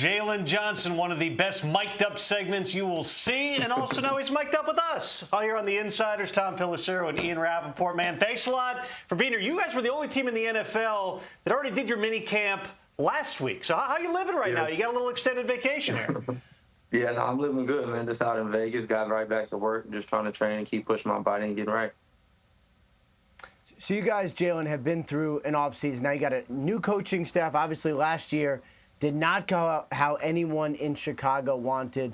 Jaylon Johnson, one of the best mic'd up segments you will see, and also now he's mic'd up with us. All here on the Insiders, Tom Pelissero and Ian Rappaport. Man, thanks a lot for being here. You guys were the only team in the NFL that already did your mini camp last week. So how you living right now? You got a little extended vacation here. Yeah, no, I'm living good, man. Just out in Vegas, got right back to work, just trying to train and keep pushing my body and getting right. So you guys, Jaylon, have been through an offseason. Now you got a new coaching staff. Obviously, last year did not go how anyone in Chicago wanted.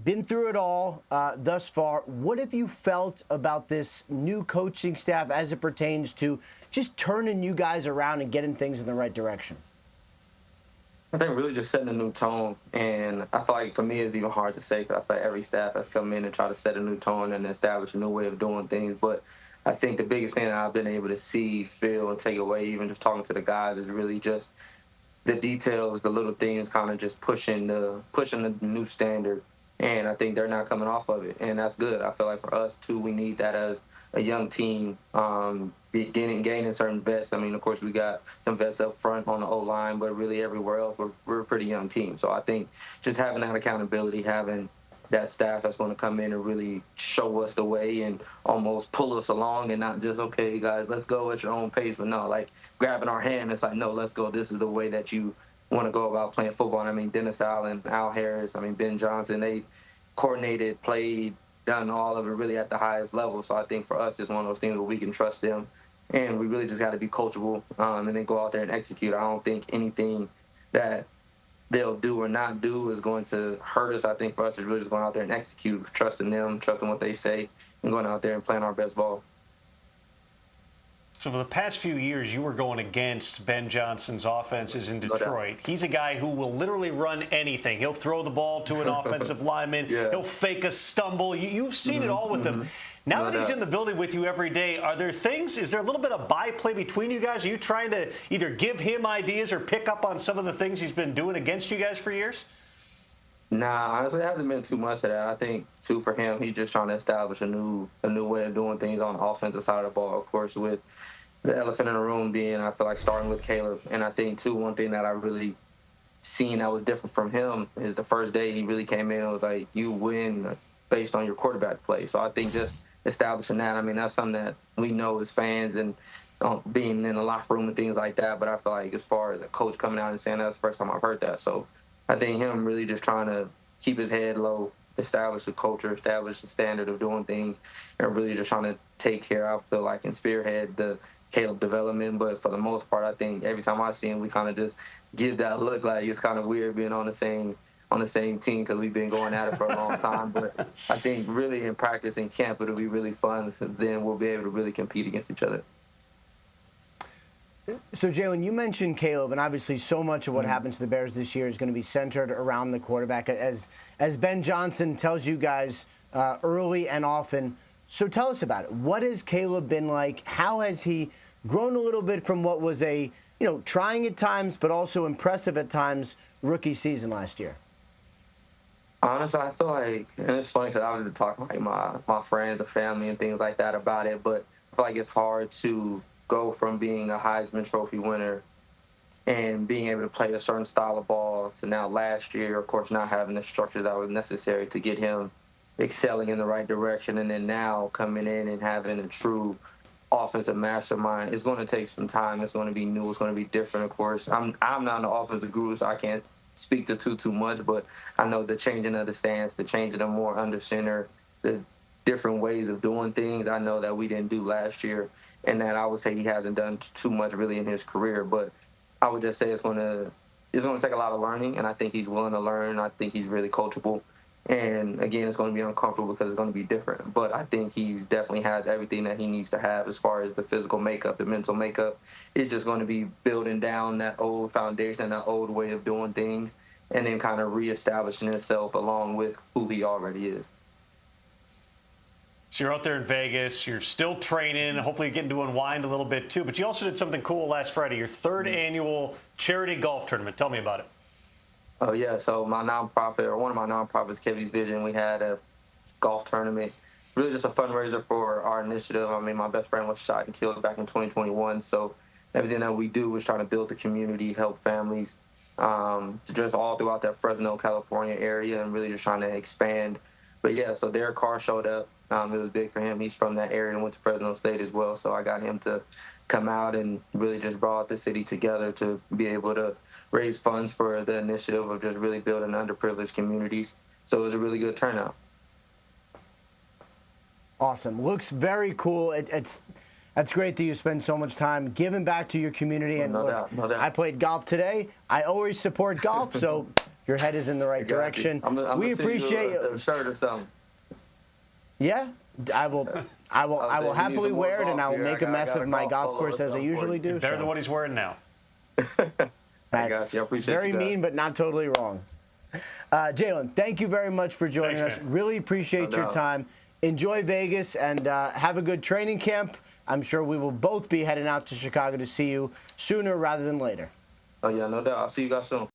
Been through it all thus far. What have you felt about this new coaching staff as it pertains to just turning you guys around and getting things in the right direction? I think really just setting a new tone, and I feel like for me it's even hard to say because I feel like every staff has come in and try to set a new tone and establish a new way of doing things. But I think the biggest thing that I've been able to see, feel, and take away, even just talking to the guys, is really just the details, the little things, kind of just pushing the new standard. And I think they're not coming off of it, and that's good. I feel like for us too, we need that as a young team, gaining certain vets. I mean, of course, we got some vets up front on the O-line, but really everywhere else, we're a pretty young team. So I think just having that accountability, having that staff that's going to come in and really show us the way and almost pull us along, and not just, okay, guys, let's go at your own pace, but no, like grabbing our hand, it's like, no, let's go. This is the way that you want to go about playing football. And I mean, Dennis Allen, Al Harris, I mean, Ben Johnson, they coordinated, played, done all of it really at the highest level. So I think for us, it's one of those things where we can trust them, and we really just got to be coachable and then go out there and execute. I don't think anything that they'll do or not do is going to hurt us. I think for us, it's really just going out there and execute, trusting them, trusting what they say, and going out there and playing our best ball. So for the past few years, you were going against Ben Johnson's offenses in Detroit. He's a guy who will literally run anything. He'll throw the ball to an offensive lineman. Yeah. He'll fake a stumble. You've seen it all with him. Now that he's in the building with you every day, are there things, is there a little bit of byplay between you guys? Are you trying to either give him ideas or pick up on some of the things he's been doing against you guys for years? Nah, honestly, it hasn't been too much of that. I think, too, for him, he's just trying to establish a new way of doing things on the offensive side of the ball, of course, with the elephant in the room being, I feel like, starting with Caleb. And I think, too, one thing that I really seen that was different from him is the first day he really came in and was like, you win based on your quarterback play. So I think just establishing that, I mean, that's something that we know as fans and being in the locker room and things like that. But I feel like as far as a coach coming out and saying that's the first time I've heard that. So I think him really just trying to keep his head low, establish the culture, establish the standard of doing things, and really just trying to take care, I feel like, and spearhead the Caleb development. But for the most part, I think every time I see him, we kind of just give that look like it's kind of weird being on the same team because we've been going at it for a long time. But I think really in practice and camp, it'll be really fun. So then we'll be able to really compete against each other. So, Jaylon, you mentioned Caleb, and obviously so much of what happens to the Bears this year is going to be centered around the quarterback, as Ben Johnson tells you guys early and often. So tell us about it. What has Caleb been like? How has he grown a little bit from what was a, trying at times but also impressive at times rookie season last year? Honestly, I feel like, and it's funny because I've been talking to like my friends and family and things like that about it, but I feel like it's hard to go from being a Heisman Trophy winner and being able to play a certain style of ball to now last year, of course, not having the structure that was necessary to get him excelling in the right direction, and then now coming in and having a true offensive mastermind. It's going to take some time. It's going to be new. It's going to be different, of course. I'm not an offensive guru, so I can't speak to too much, but I know the changing of the stance, the changing them more under center, the different ways of doing things, I know that we didn't do last year, and that I would say he hasn't done too much really in his career. But I would just say it's going to take a lot of learning, and I think he's willing to learn. I think he's really coachable. And, again, it's going to be uncomfortable because it's going to be different. But I think he's definitely has everything that he needs to have as far as the physical makeup, the mental makeup. It's just going to be building down that old foundation, that old way of doing things, and then kind of reestablishing himself along with who he already is. So you're out there in Vegas. You're still training. Hopefully you're getting to unwind a little bit, too. But you also did something cool last Friday, your third annual charity golf tournament. Tell me about it. Oh, yeah. So my nonprofit, or one of my nonprofits, Kevin's Vision, we had a golf tournament. Really just a fundraiser for our initiative. I mean, my best friend was shot and killed back in 2021. So everything that we do is trying to build the community, help families, just all throughout that Fresno, California area, and really just trying to expand. But yeah, so Derek Carr showed up. It was big for him. He's from that area and went to Fresno State as well. So I got him to come out and really just brought the city together to be able to raise funds for the initiative of just really building underprivileged communities. So it was a really good turnout. Awesome. Looks very cool. That's great that you spend so much time giving back to your community. And No look, doubt. I played golf today. I always support golf, so your head is in the right direction. We appreciate you a shirt or something. Yeah, I will happily wear it, and I will make a mess of my golf course as I usually do. Better than what he's wearing now. I got you. I appreciate very mean, but not totally wrong. Jaylon, thank you very much for joining us. Man. Really appreciate your time. Enjoy Vegas and have a good training camp. I'm sure we will both be heading out to Chicago to see you sooner rather than later. Oh, yeah, no doubt. I'll see you guys soon.